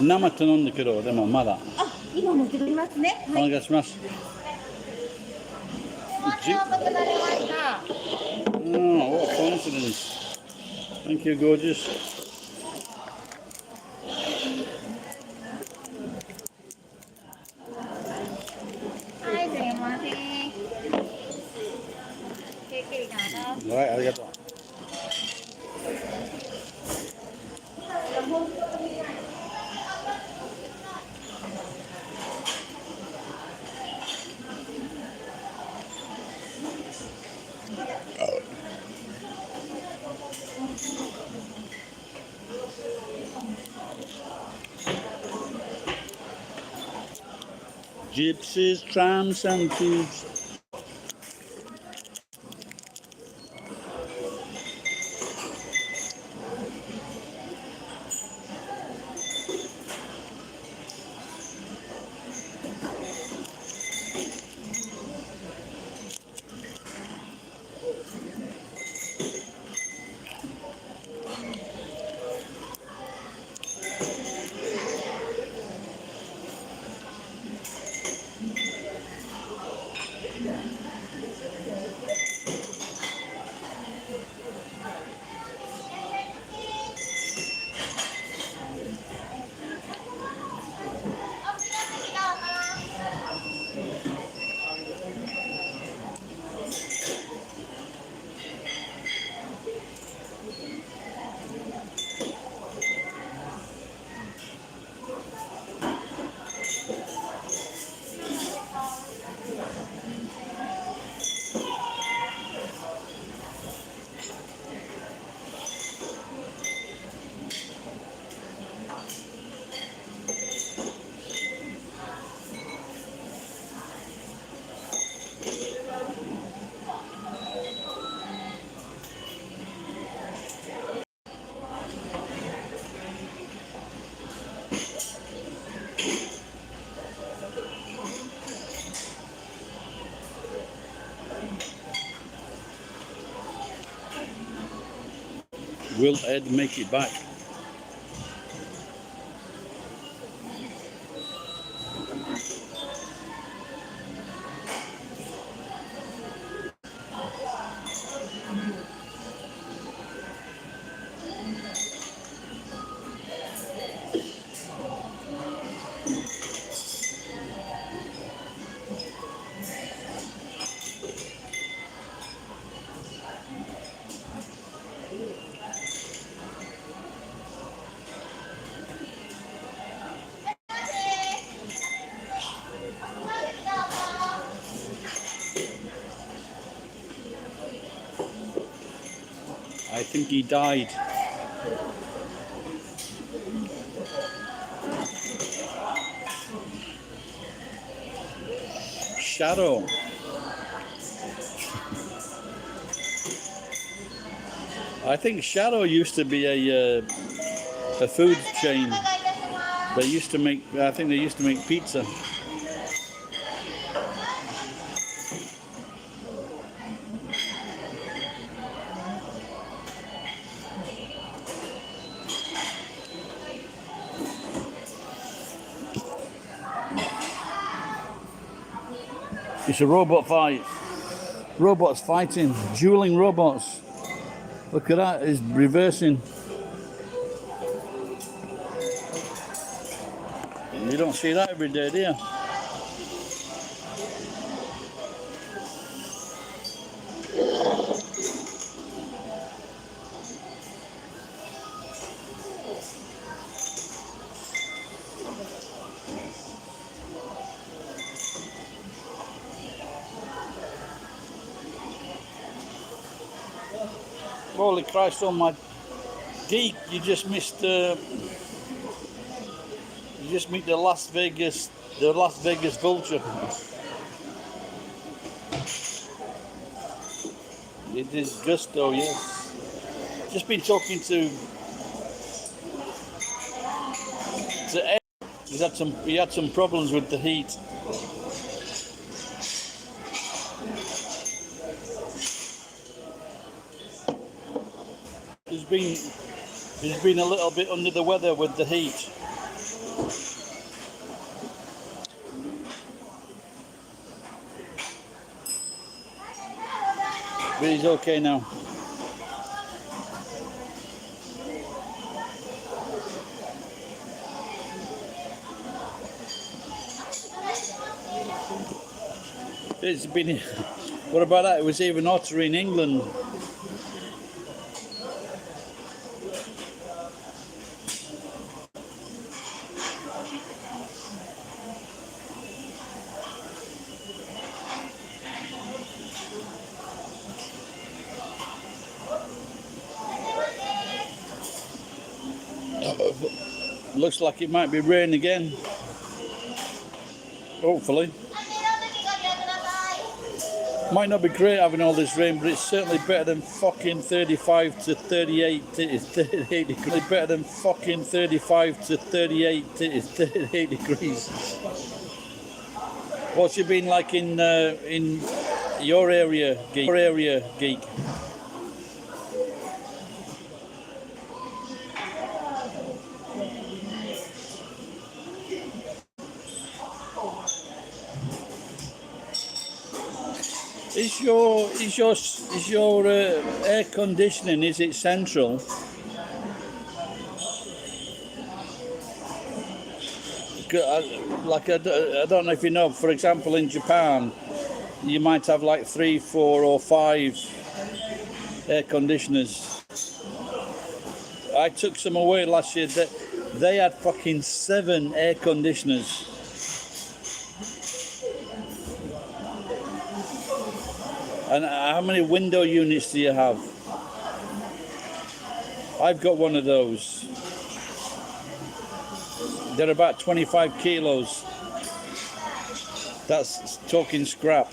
生頼んだけど、でもまだ。あ、今持ってきますね。お願いします。甘くなりました。Oh, what a coincidence. Thank you, gorgeous. Hi, すいません。ゆっくりどうぞ。はい、ありがとう。Gypsies, trams and thieves. Will Ed make it back? I think he died. Shadow. I think Shadow used to be a food chain. They used to make. I think they used to make pizza. It's a robot fight. Robots fighting, dueling robots. Look at that, it's reversing. You don't see that every day, do you? Holy Christ on my geek, you just missed the Las Vegas vulture. It is gusto, yes. Just been talking to Ed. He had some problems with the heat. He's been a little bit under the weather with the heat. But he's okay now. It's been. What about that? It was even hotter in England. Looks like it might be rain again. Hopefully. Might not be great having all this rain, but it's certainly better than fucking 35 to 38 degrees. Better than fucking 35 to 38 degrees. What's it been like in your area, geek? Your area, geek? Is your air conditioning, is it central? Like I don't know if you know. For example, in Japan, you might have like 3, 4, or 5 air conditioners. I took some away last year. They had fucking 7 air conditioners. And how many window units do you have? I've got one of those. They're about 25 kilos. That's talking scrap.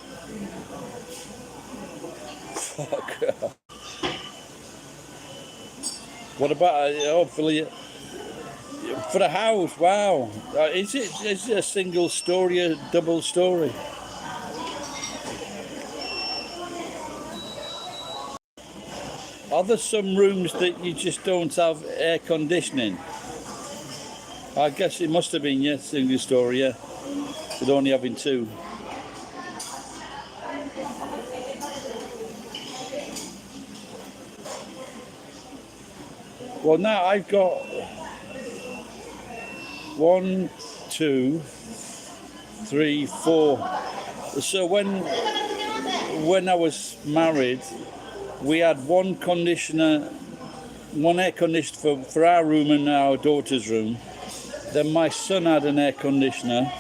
Fuck. What about, hopefully, for a house? Wow. Is it a single story, a double story? Are there some rooms that you just don't have air conditioning? I guess it must have been, yeah, single story, yeah. With only having 2. Well, now I've got 1, 2, 3, 4. So when I was married, we had one air conditioner for our room and our daughter's room. Then my son had an air conditioner,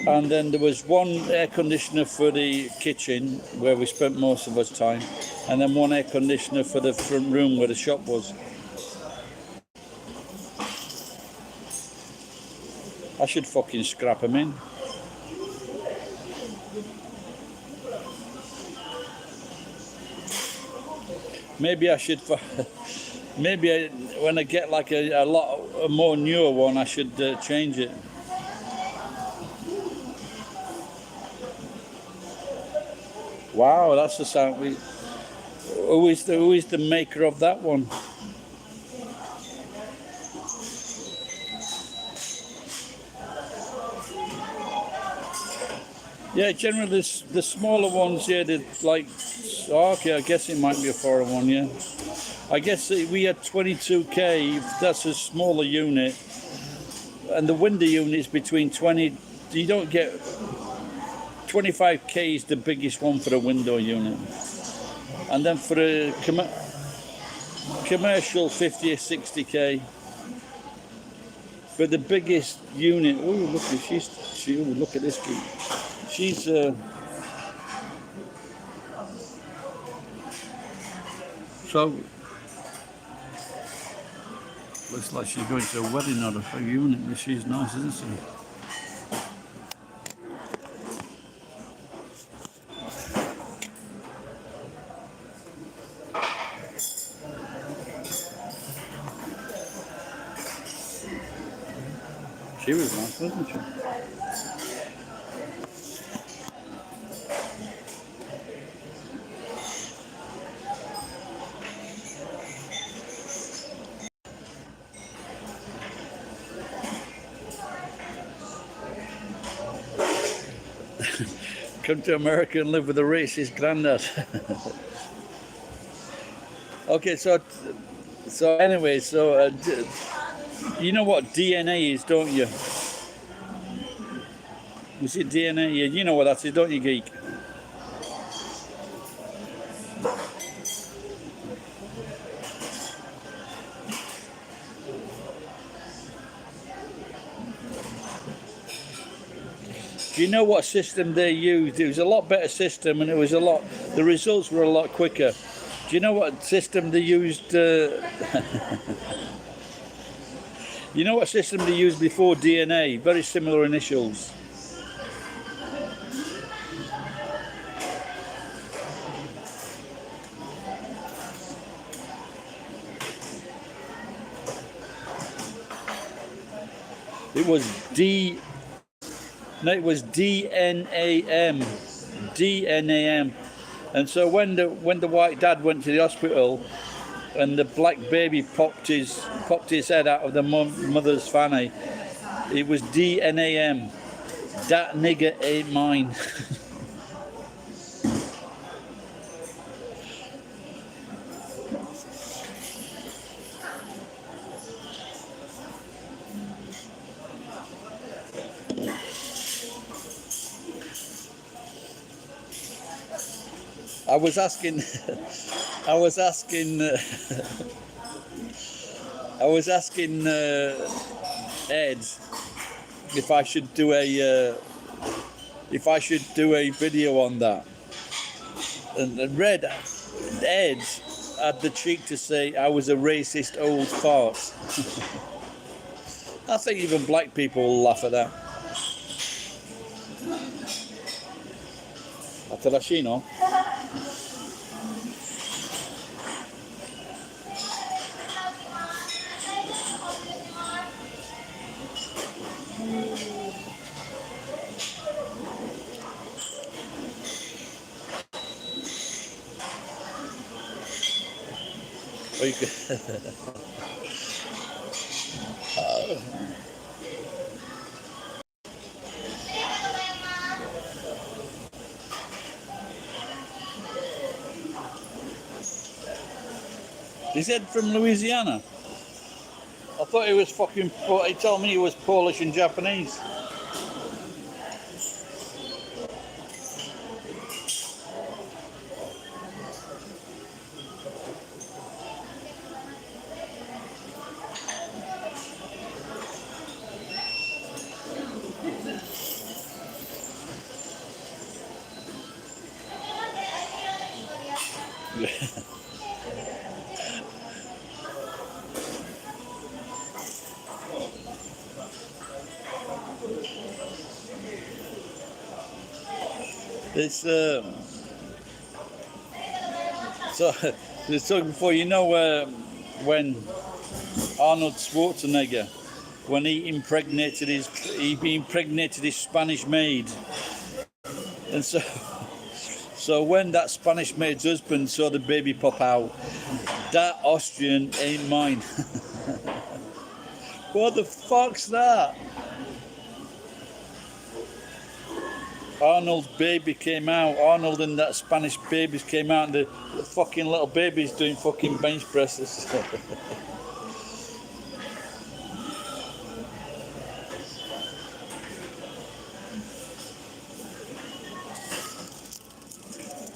and then there was one air conditioner for the kitchen where we spent most of our time, and then one air conditioner for the front room where the shop was. I should fucking scrap them in. Maybe I should. Maybe when I get like a more newer one, I should change it. Wow, that's the sound. Who is the maker of that one? Yeah, generally the smaller ones, yeah, they're like. Oh, okay, I guess it might be a foreign one, yeah. I guess we had 22k. That's a smaller unit, and the window unit is between 20. You don't get 25k is the biggest one for a window unit, and then for a commercial 50 or 60k. But the biggest unit. Oh, look at look at this kid. She's. So. Looks like she's going to a wedding or a unit, but she's nice, isn't she? She was nice, wasn't she? Come to America and live with a racist granddad. Okay, so anyway, you know what DNA is, don't you? You see DNA? Yeah, you know what that is, don't you, geek? Do you know what system they used? It was a lot better system, and the results were a lot quicker. Do you know what system they used? You know what system they used before DNA? Very similar initials. It was it was DNAM. DNAM. And so when the white dad went to the hospital and the black baby popped his head out of the mother's fanny, it was DNAM. That nigger ain't mine. I was asking Ed if I should do a video on that, and Ed had the cheek to say I was a racist old fart. I think even black people will laugh at that. Atarashino. He said from Louisiana. I thought he was fucking. He told me he was Polish and Japanese. It's so it's talking before, you know, when Arnold Schwarzenegger, when he impregnated his Spanish maid, and so when that Spanish maid's husband saw the baby pop out, that Austrian ain't mine. What the fuck's that? Arnold's baby came out. Arnold and that Spanish babies came out, and the fucking little baby's doing fucking bench presses.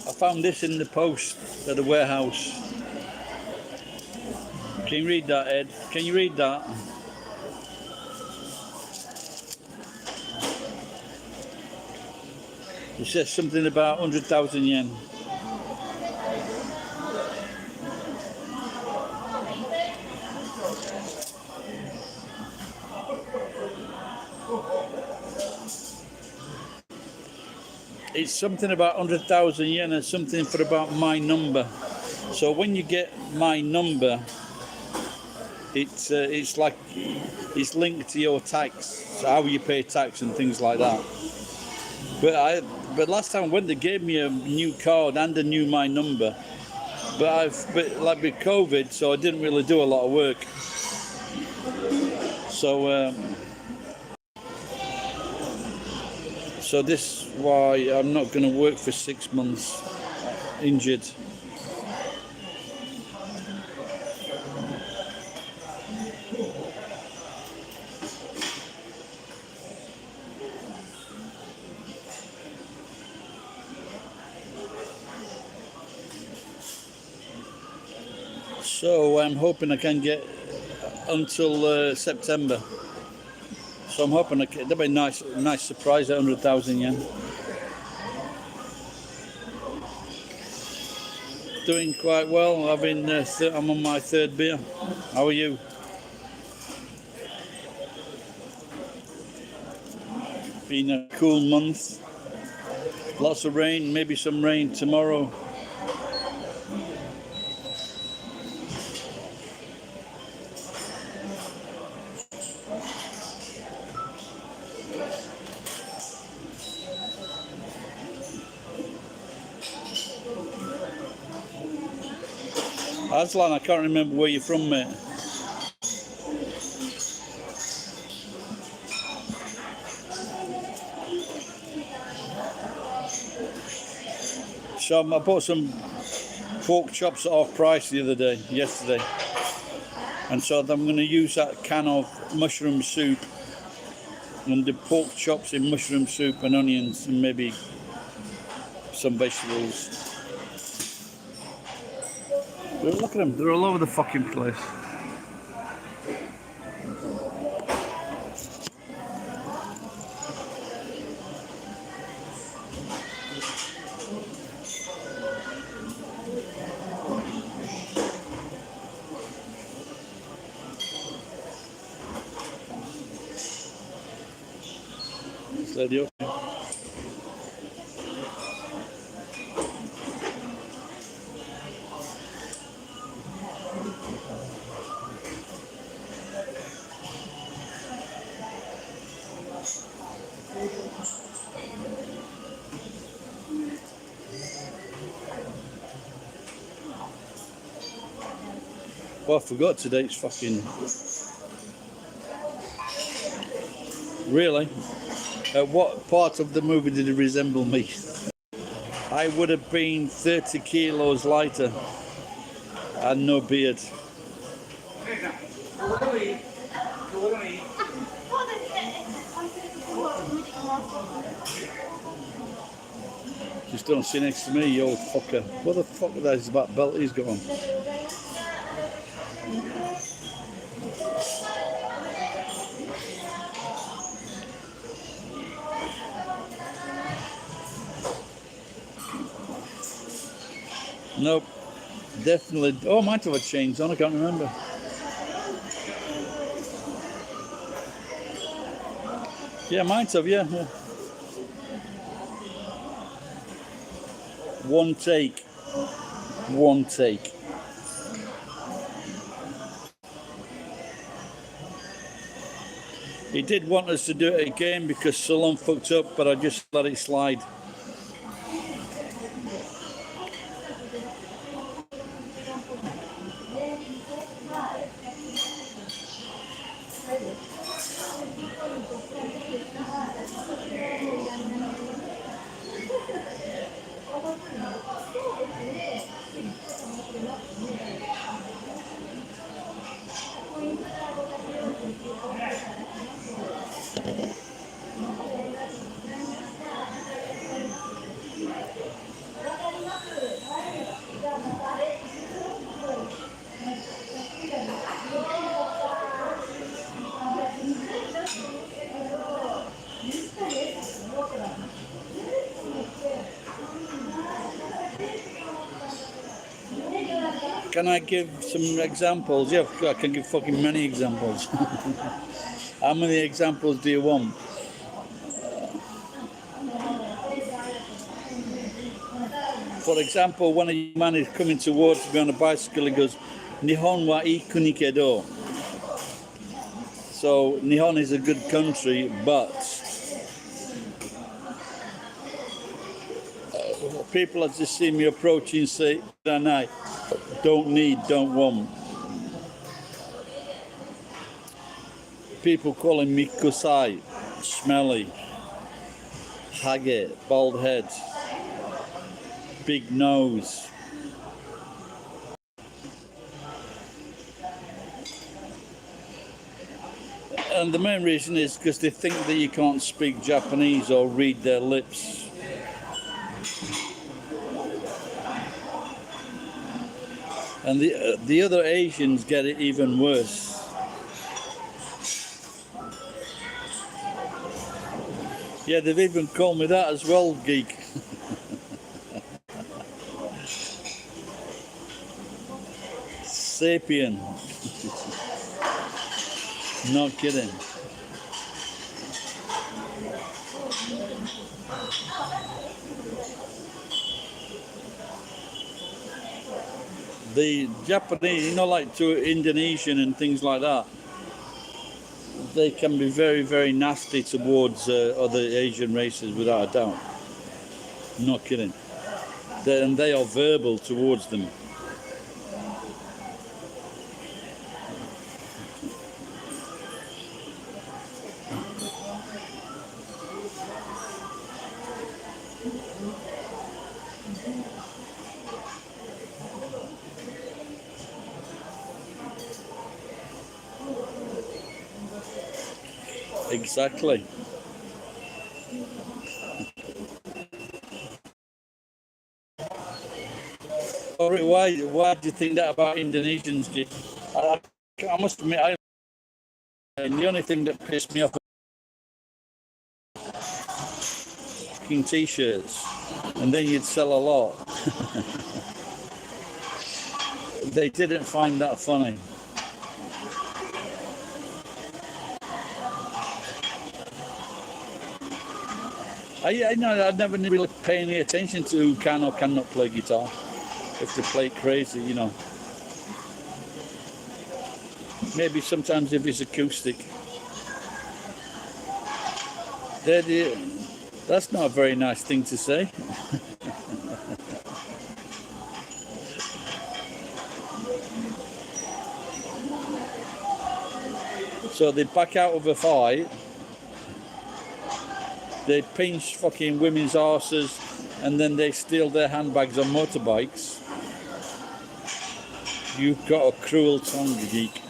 I found this in the post at the warehouse. Can you read that, Ed? Can you read that? It says something about 100,000 yen. It's something about 100,000 yen and something for about my number. So when you get my number, it's like it's linked to your tax, so how you pay tax and things like that. But last time I went, they gave me a new card and a new my number. But like with COVID, so I didn't really do a lot of work. So this is why I'm not going to work for 6 months injured. So I'm hoping I can get until September. So I'm hoping that'll be a nice surprise at 100,000 yen. Doing quite well. I'm on my 3rd beer. How are you? Been a cool month. Lots of rain, maybe some rain tomorrow. Aslan, I can't remember where you're from, mate. So I bought some pork chops at off price yesterday. And so I'm going to use that can of mushroom soup and the pork chops in mushroom soup and onions and maybe some vegetables. Look at them, they're all over the fucking place. Steady up. Well, I forgot today it's fucking... Really? At what part of the movie did it resemble me? I would have been 30 kilos lighter and no beard. Just don't sit next to me, you old fucker. What the fuck is that belt he's got on? Nope. Definitely. Oh, I might have a chains on, I can't remember. Yeah, might have, yeah. One take. One take. He did want us to do it again because Salon fucked up, but I just let it slide. Can I give some examples? Yeah, I can give fucking many examples. How many examples do you want? For example, when a man is coming towards me on a bicycle, he goes, Nihon wa ii kuni kedo. So, Nihon is a good country, but people that just see me approaching say, Danai, don't need, don't want. People calling me kusai, smelly, Haggy, bald head, big nose. And the main reason is because they think that you can't speak Japanese or read their lips. And the other Asians get it even worse. Yeah, they've even called me that as well, geek. Sapien. Not kidding. The Japanese, like to Indonesian and things like that, they can be very, very nasty towards other Asian races, without a doubt. Not kidding. And they are verbal towards them. Exactly. Why do you think that about Indonesians? I must admit, and the only thing that pissed me off was fucking t-shirts, and then you'd sell a lot. They didn't find that funny. I never really pay any attention to who can or cannot play guitar. If they play crazy, Maybe sometimes if it's acoustic. That's not a very nice thing to say. So they back out of a fight. They pinch fucking women's arses, and then they steal their handbags on motorbikes. You've got a cruel tongue, geek.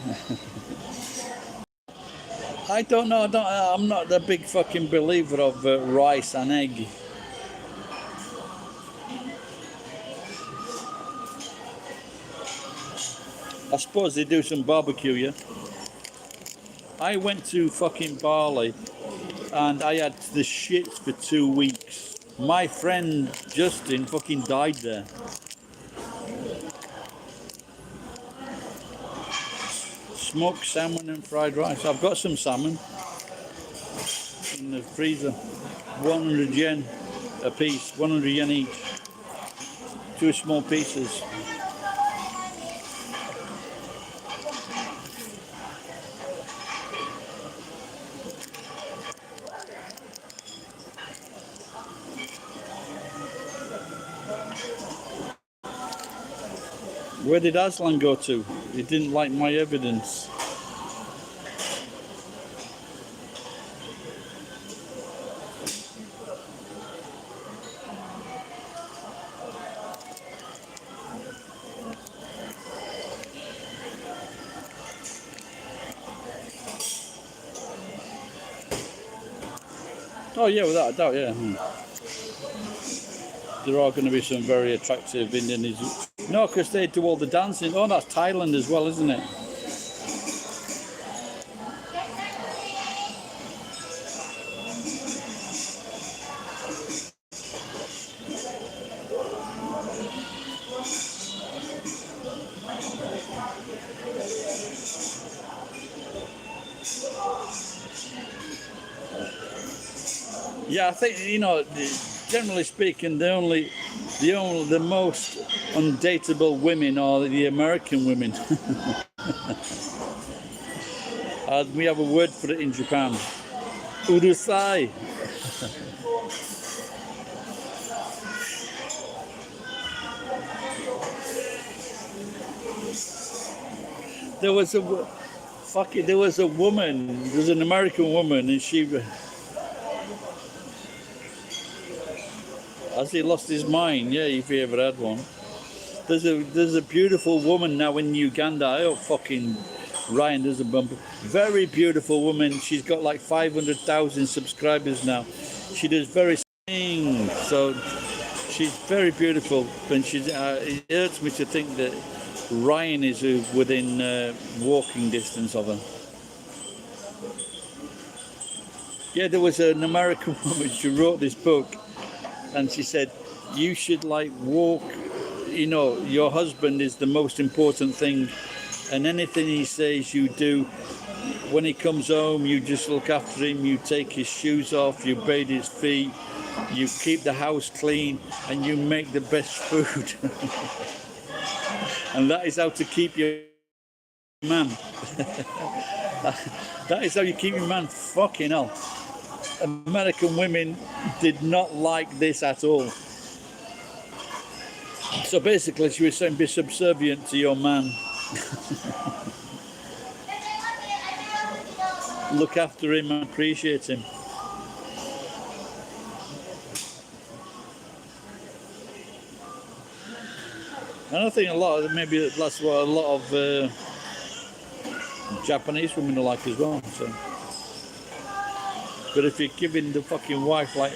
I don't know. I'm not a big fucking believer of rice and egg. I suppose they do some barbecue, yeah. I went to fucking Bali and I had the shit for 2 weeks. My friend Justin fucking died there. Smoked salmon and fried rice. I've got some salmon in the freezer. 100 yen a piece, 100 yen each. 2 small pieces. Where did Aslan go to? He didn't like my evidence. Oh yeah, without a doubt, yeah. There are going to be some very attractive Indonesians. No, because they do all the dancing. Oh, that's Thailand as well, isn't it? Yeah, I think, generally speaking, the most undateable women are the American women. We have a word for it in Japan. Urusai. There was a woman, there's an American woman, and Has he lost his mind? Yeah, if he ever had one. There's a beautiful woman now in Uganda. I hope fucking Ryan doesn't bump. Very beautiful woman. She's got like 500,000 subscribers now. She does very sing. So she's very beautiful. And she's. It hurts me to think that Ryan is within walking distance of her. Yeah, there was an American woman. She wrote this book, and she said, "You should like walk. You know, your husband is the most important thing, and anything he says you do. When he comes home, you just look after him. You take his shoes off. You bathe his feet. You keep the house clean, and you make the best food." And that is how to keep your man. That is how you keep your man. Fucking hell. American women did not like this at all. So basically she was saying be subservient to your man. Look after him and appreciate him. And I think maybe that's what a lot of Japanese women are like as well. So. But if you're giving the fucking wife like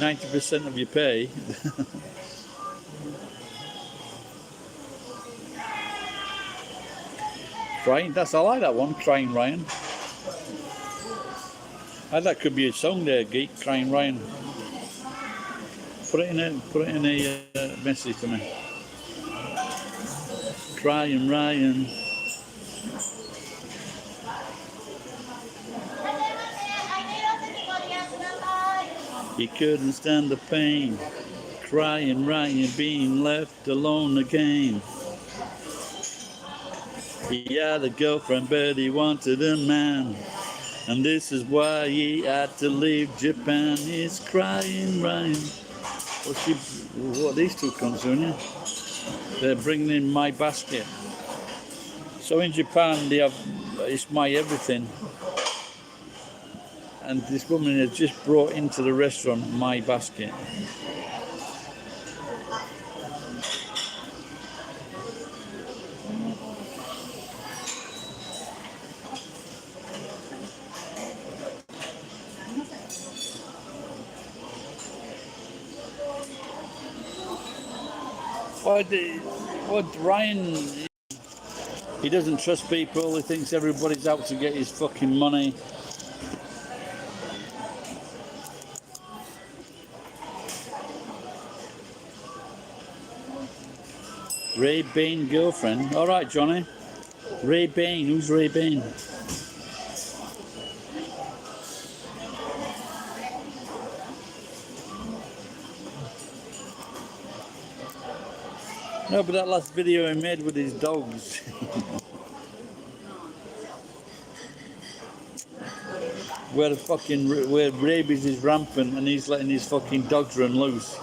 90% of your pay, crying. I like that one, Crying Ryan. That could be a song there, Geek, Crying Ryan. Put it in a message to me. Crying Ryan. He couldn't stand the pain, Crying Ryan being left alone again. He had a girlfriend, but he wanted a man, and this is why he had to leave Japan. He's Crying Ryan. What are these two cunts doing here? They're bringing in My Basket. So in Japan, they have It's My Everything. And this woman has just brought into the restaurant My Basket. What Ryan, he doesn't trust people. He thinks everybody's out to get his fucking money. Ray Bain girlfriend. All right, Johnny. Ray Bain. Who's Ray Bain? No, but that last video he made with his dogs. where rabies is rampant and he's letting his fucking dogs run loose.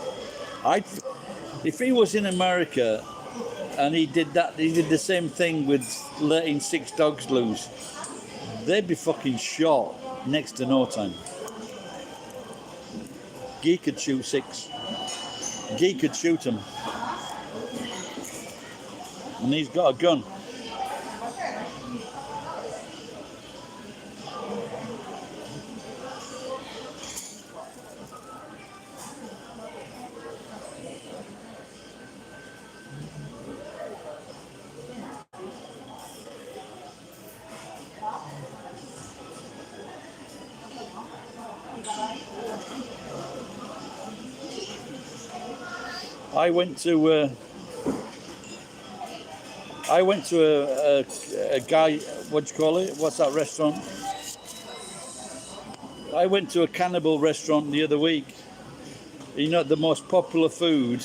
If he was in America and he did the same thing with letting 6 dogs loose, they'd be fucking shot next to no time. Geek could shoot 6. Geek could shoot him. And he's got a gun. I went to a guy, what do you call it? What's that restaurant? I went to a cannibal restaurant the other week. You know, the most popular food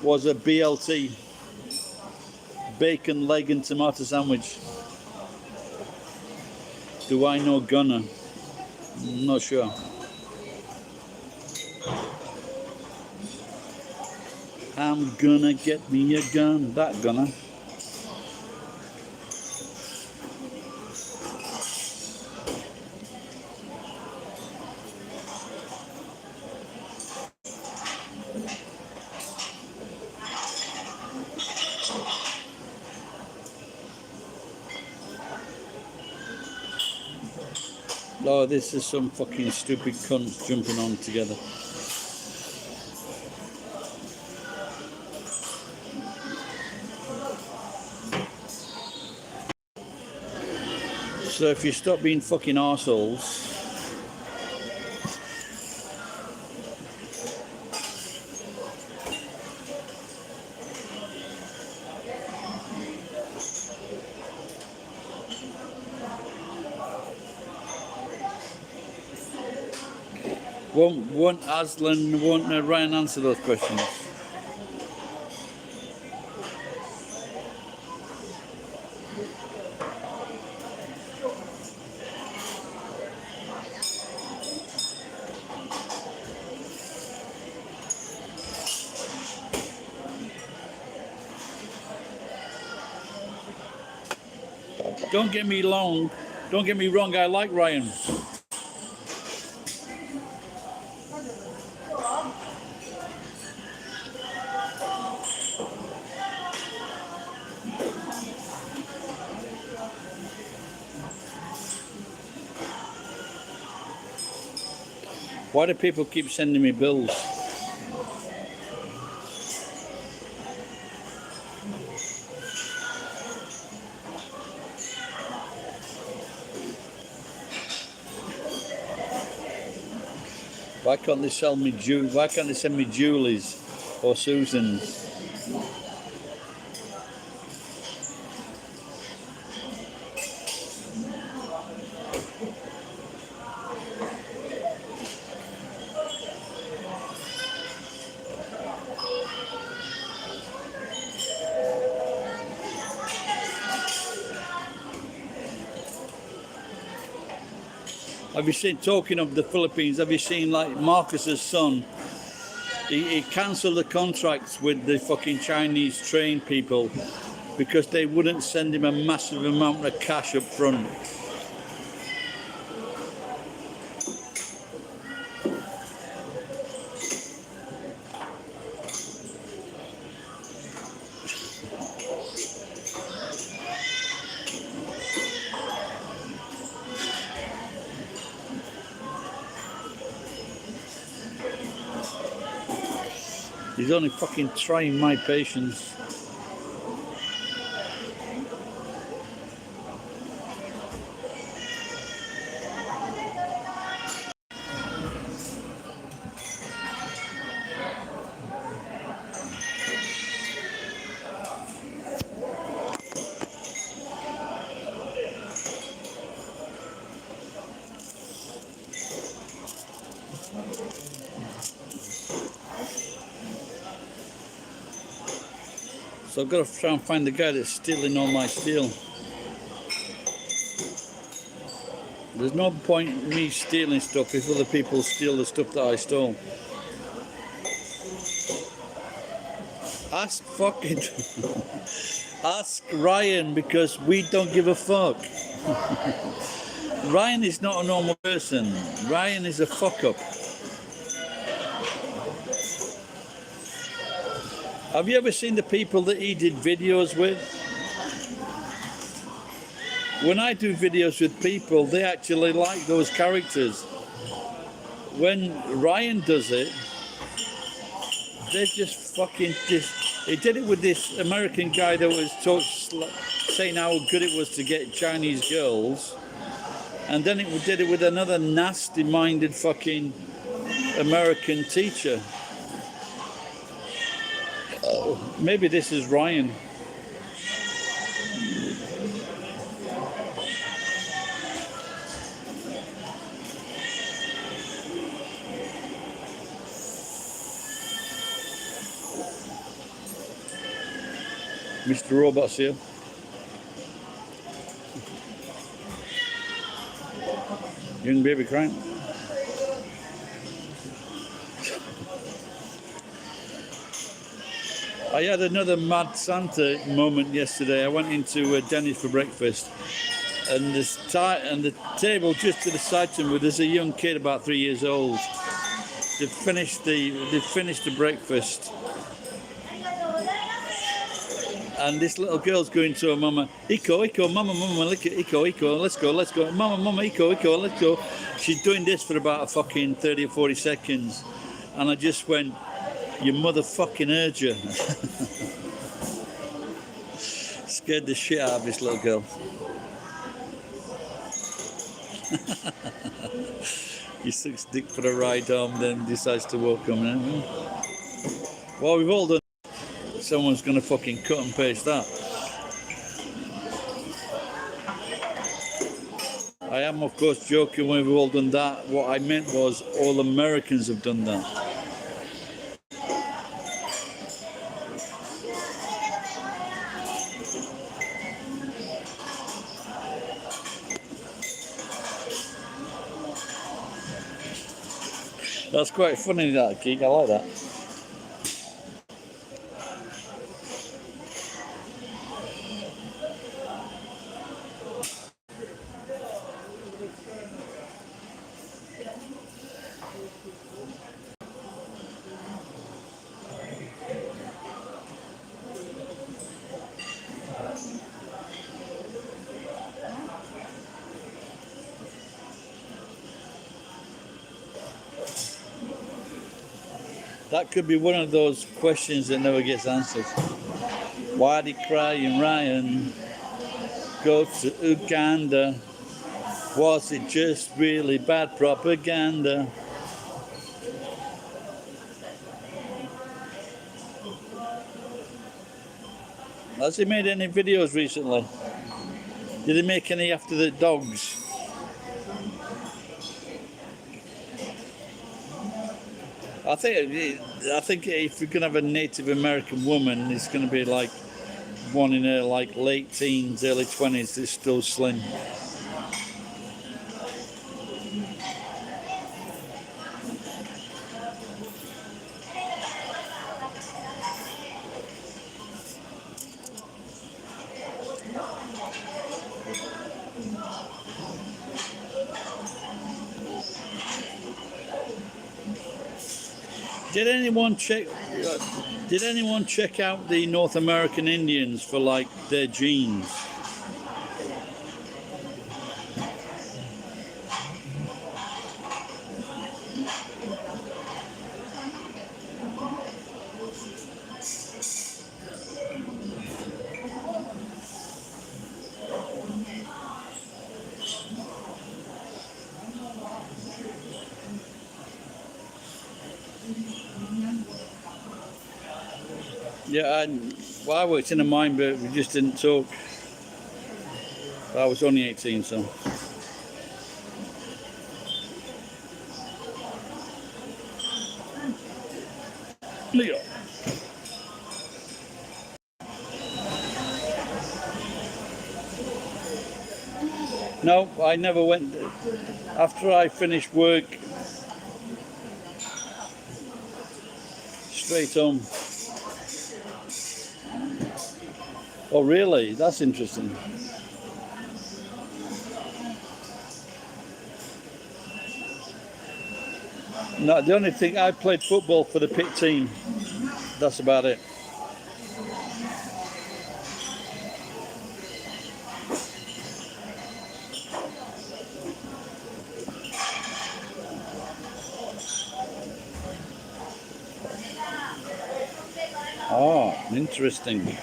was a BLT, bacon, leg and tomato sandwich. Do I know Gunner? I'm not sure. I'm gonna get me a gun, that Gunner. Oh, this is some fucking stupid cunts jumping on together. So if you stop being fucking arseholes, won't Aslan, won't Ryan answer those questions? Don't get me wrong, I like Ryan. Why do people keep sending me bills? Why can't they sell me why can't they send me Julie's or Susan's? Have you seen, talking of the Philippines, have you seen like Marcus's son? He cancelled the contracts with the fucking Chinese train people because they wouldn't send him a massive amount of cash up front. He's only fucking trying my patience. So I've got to try and find the guy that's stealing all my steel. There's no point in me stealing stuff if other people steal the stuff that I stole. Ask fucking ask Ryan, because we don't give a fuck. Ryan is not a normal person. Ryan is a fuck up. Have you ever seen the people that he did videos with? When I do videos with people, they actually like those characters. When Ryan does it, they just fucking he did it with this American guy that was saying how good it was to get Chinese girls, and then it did it with another nasty-minded fucking American teacher. Maybe this is Ryan. Mr. Robot's here. Young baby crying. I had another Mad Santa moment yesterday. I went into Denny's for breakfast, and the table just to the side of me, there's a young kid about 3 years old. They finished the breakfast, And this little girl's going to her mama, Iko, Iko, mama, mama, look at Iko, Iko, let's go, mama, mama, Iko, Iko, let's go. She's doing this for about a fucking 30 or 40 seconds. And I just went, you motherfucking urger. Scared the shit out of this little girl. He sucks dick for a ride home, then decides to walk home now. Well, we've all done. Someone's going to fucking cut and paste that. I am, of course, joking when we've all done that. What I meant was all Americans have done that. That's quite funny, that geek. I like that. That could be one of those questions that never gets answered. Why did Crying Ryan go to Uganda? Was it just really bad propaganda? Has he made any videos recently? Did he make any after the dogs? I think if you're gonna have a Native American woman, it's gonna be like one in her like late teens, early 20s that's still slim. Did anyone check out the North American Indians for like their genes? Yeah, I worked in a mine, but we just didn't talk. I was only 18, so. Leo. No, I never went. After I finished work, straight home. Oh, really? That's interesting. No, the only thing, I played football for the pit team. That's about it. Oh, interesting.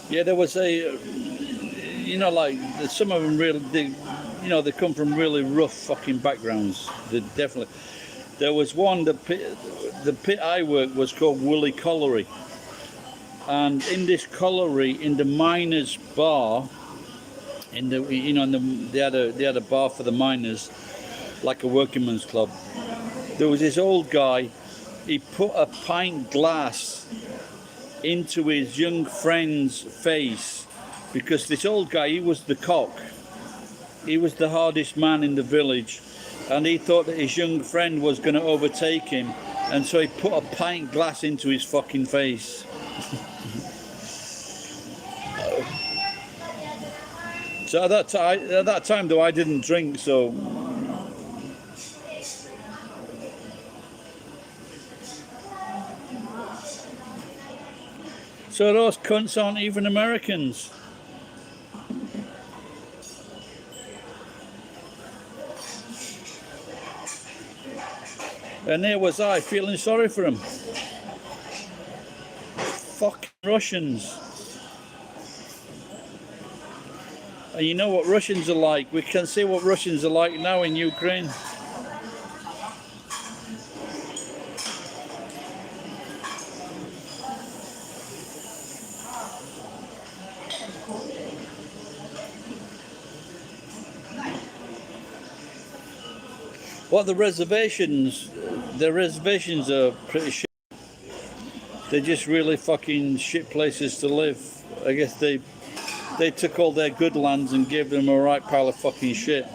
Yeah, there was a, like some of them really, they come from really rough fucking backgrounds. They definitely. There was one, the pit I worked was called Woolly Colliery, and in this colliery, in the miners' bar, they had a bar for the miners, like a workingman's club. There was this old guy. He put a pint glass into his young friend's face, because this old guy, he was the cock. He was the hardest man in the village, and he thought that his young friend was going to overtake him, and so he put a pint glass into his fucking face. So at that time though, I didn't drink, so So those cunts aren't even Americans. And there was I feeling sorry for them. Fucking Russians. And you know what Russians are like. We can see what Russians are like now in Ukraine. What the reservations are pretty shit. They're just really fucking shit places to live. I guess they took all their good lands and gave them a right pile of fucking shit.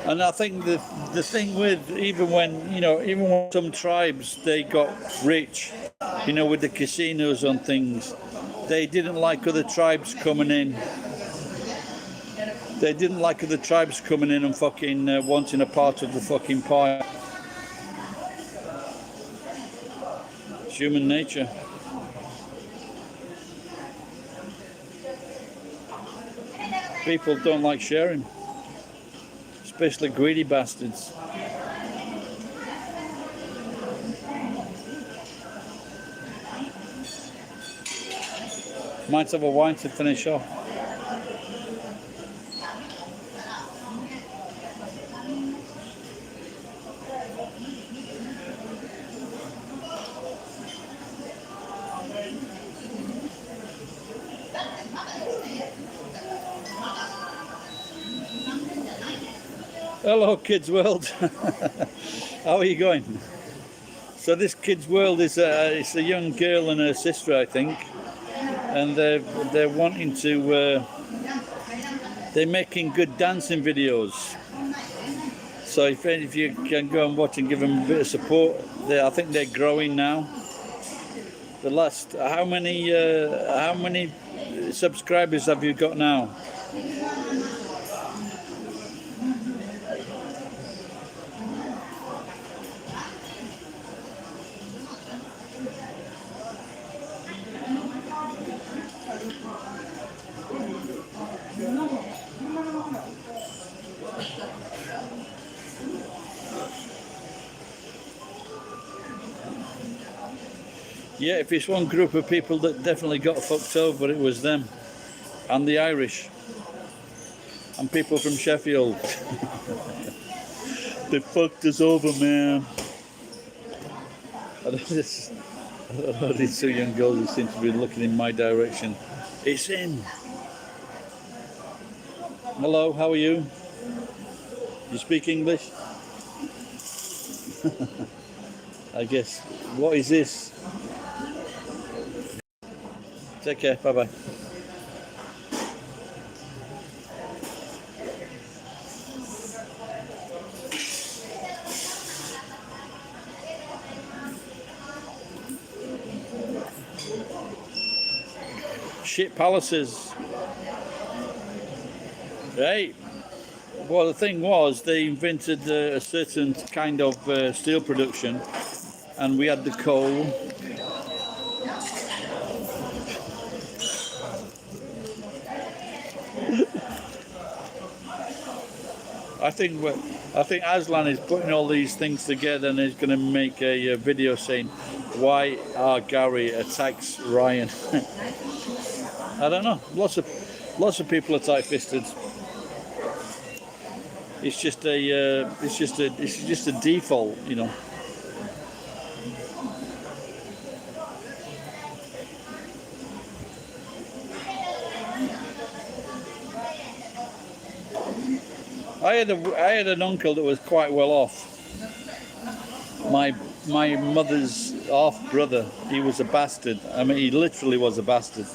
And I think the thing with even when some tribes they got rich, with the casinos and things, they didn't like other tribes coming in. They didn't like other tribes coming in and fucking wanting a part of the fucking pie. It's human nature. People don't like sharing, especially greedy bastards. Might have a wine to finish off. Hello, Kids World. How are you going? So this Kids World is it's a young girl and her sister, I think, and they're wanting to. They're making good dancing videos. So if you can go and watch and give them a bit of support, I think they're growing now. The last how many subscribers have you got now? Yeah, if it's one group of people that definitely got fucked over, it was them. And the Irish. And people from Sheffield. They fucked us over, man. I don't know, these two young girls who seem to be looking in my direction. It's in. Hello, how are you? You speak English? I guess. What is this? Take care, bye-bye. Shit palaces. Right. Well, the thing was, they invented a certain kind of steel production, and we had the coal. I think Aslan is putting all these things together and is going to make a video saying why our Gary attacks Ryan. I don't know. Lots of people are tight-fisted. It's just a default, I had an uncle that was quite well off. My mother's half brother. He was a bastard. I mean, he literally was a bastard.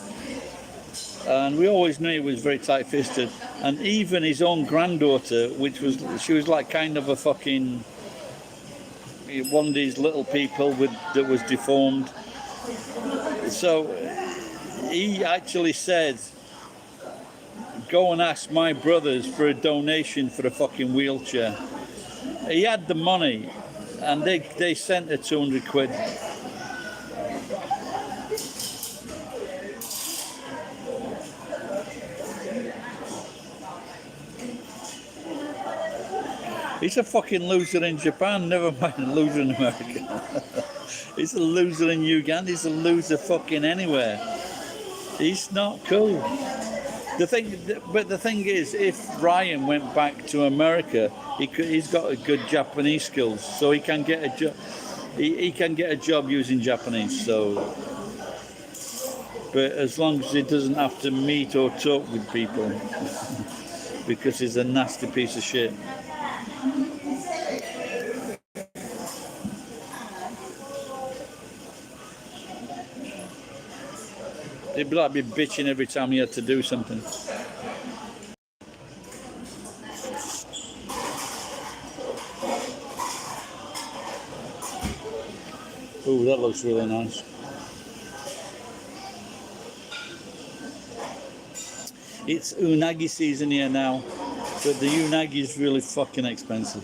And we always knew he was very tight-fisted. And even his own granddaughter, she was like kind of a fucking one of these little people that was deformed. So he actually said, go and ask my brothers for a donation for a fucking wheelchair. He had the money, and they sent her 200 quid. He's a fucking loser in Japan, never mind a loser in America. He's a loser in Uganda, he's a loser fucking anywhere. He's not cool. But the thing is, if Ryan went back to America, he's got a good Japanese skills, so he can get a job. He can get a job using Japanese. So, but as long as he doesn't have to meet or talk with people, because he's a nasty piece of shit. He'd be like be bitching every time he had to do something. Oh, that looks really nice. It's unagi season here now, but the unagi is really fucking expensive.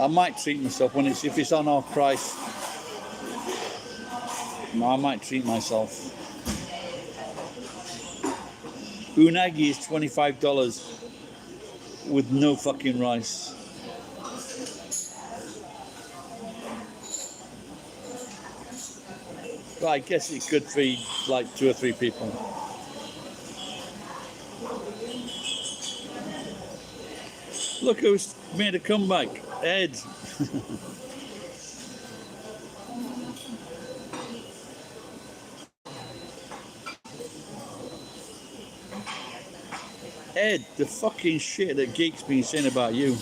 I might treat myself if it's on half price. I might treat myself. Unagi is $25 with no fucking rice. But I guess it could feed like 2 or 3 people. Look who's made a comeback, Ed. Ed, the fucking shit that Geek's been saying about you.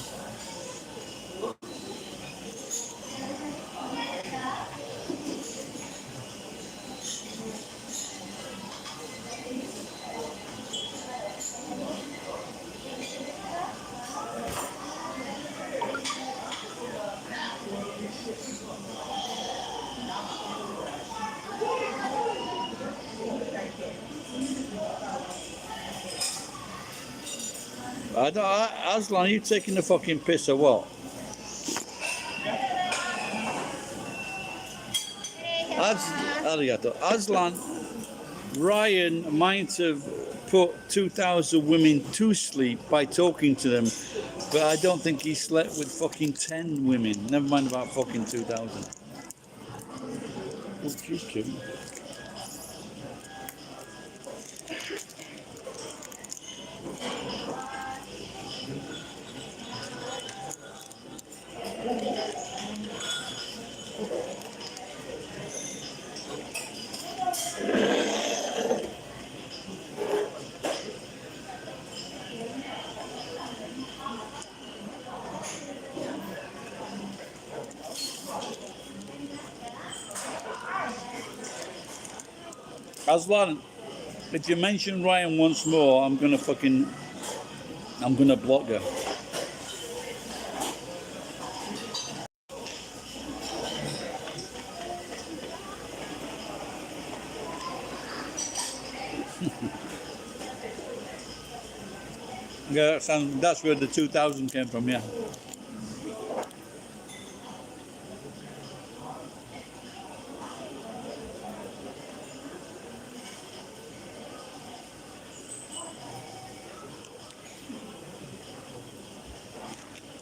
Aslan, are you taking the fucking piss or what? Arigato. Aslan, Ryan might have put 2,000 women to sleep by talking to them, but I don't think he slept with fucking 10 women. Never mind about fucking 2,000. Oh, she's cute. Aslan, if you mention Ryan once more, I'm gonna block her. Yeah, that's where the 2,000 came from, yeah.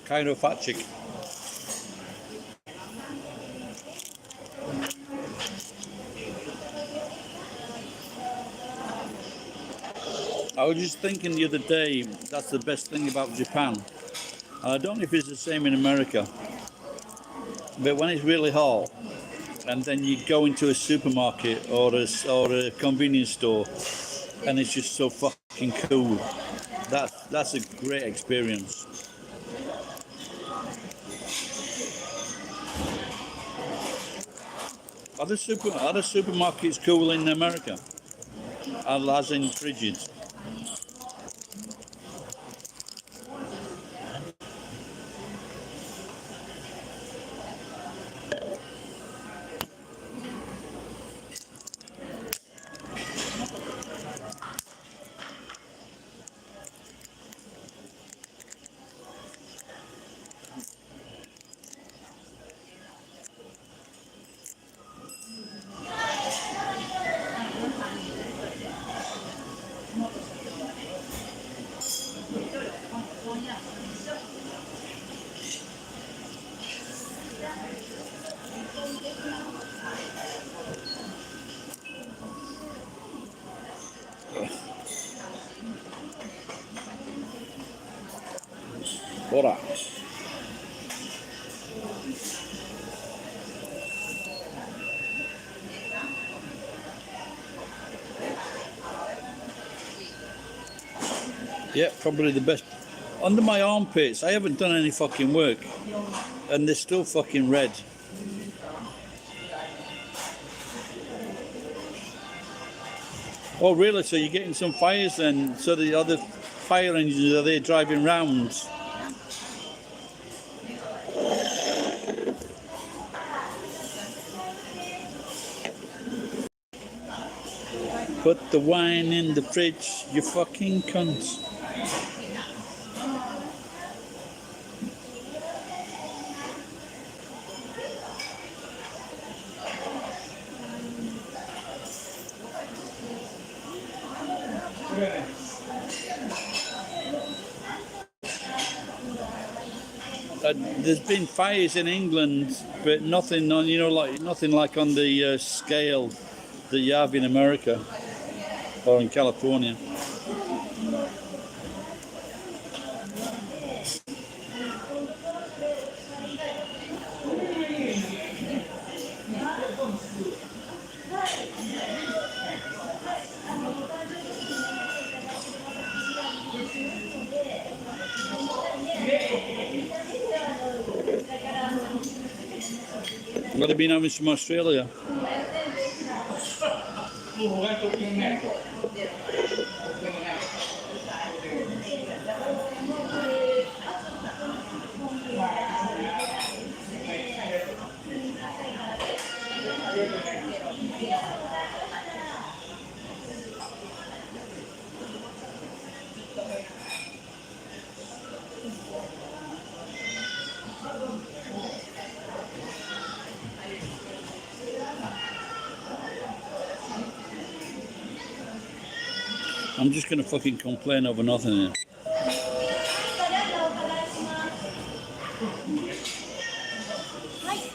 Kind of fat chick. I was just thinking the other day, that's the best thing about Japan. I don't know if it's the same in America, but when it's really hot, and then you go into a supermarket or a convenience store, and it's just so fucking cool. That's a great experience. Are the supermarkets cool in America? As in frigid? Ora. Yeah, probably the best. Under my armpits, I haven't done any fucking work, and they're still fucking red. Oh, really? So you're getting some fires then? So the other fire engines are there driving rounds? Put the wine in the fridge, you fucking cunt. There's been fires in England, but nothing on, nothing like on the scale that you have in America or in California. What have you been having from Australia? I'm just gonna fucking complain over nothing here.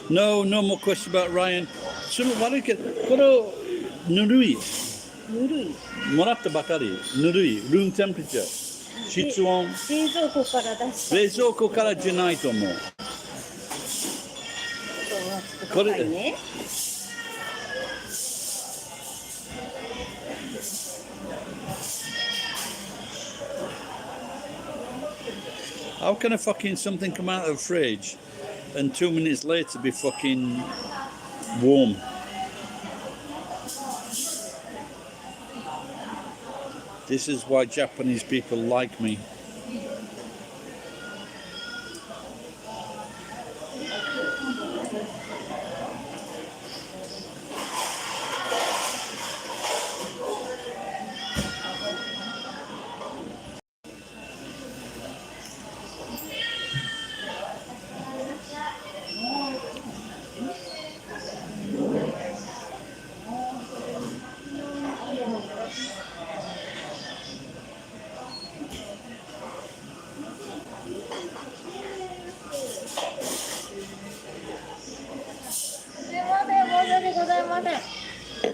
No, no more questions about Ryan. その悪いけど、これをぬるい。ぬるい。もらったばかり。ぬるい。ルームテンプレチャー。室温。冷蔵庫から出した。冷蔵庫からじゃないと思う。これね。How can a fucking something come out of the fridge and 2 minutes later be fucking warm? This is why Japanese people like me.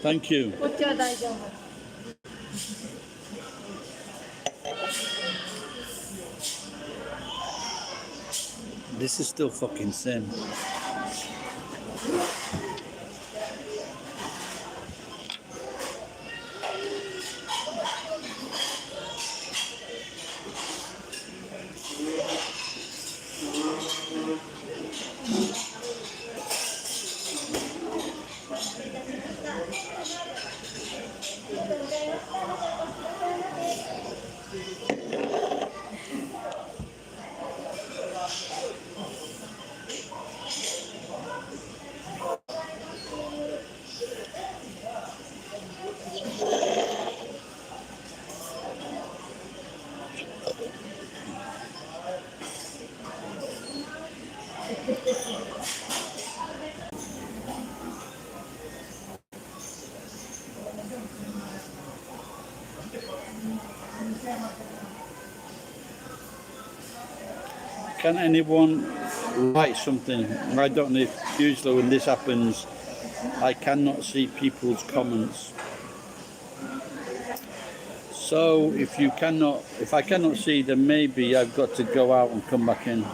Thank you. This is still fucking sin. Can anyone write something. I don't know if usually when this happens, I cannot see people's comments. So if I cannot see them, maybe I've got to go out and come back in.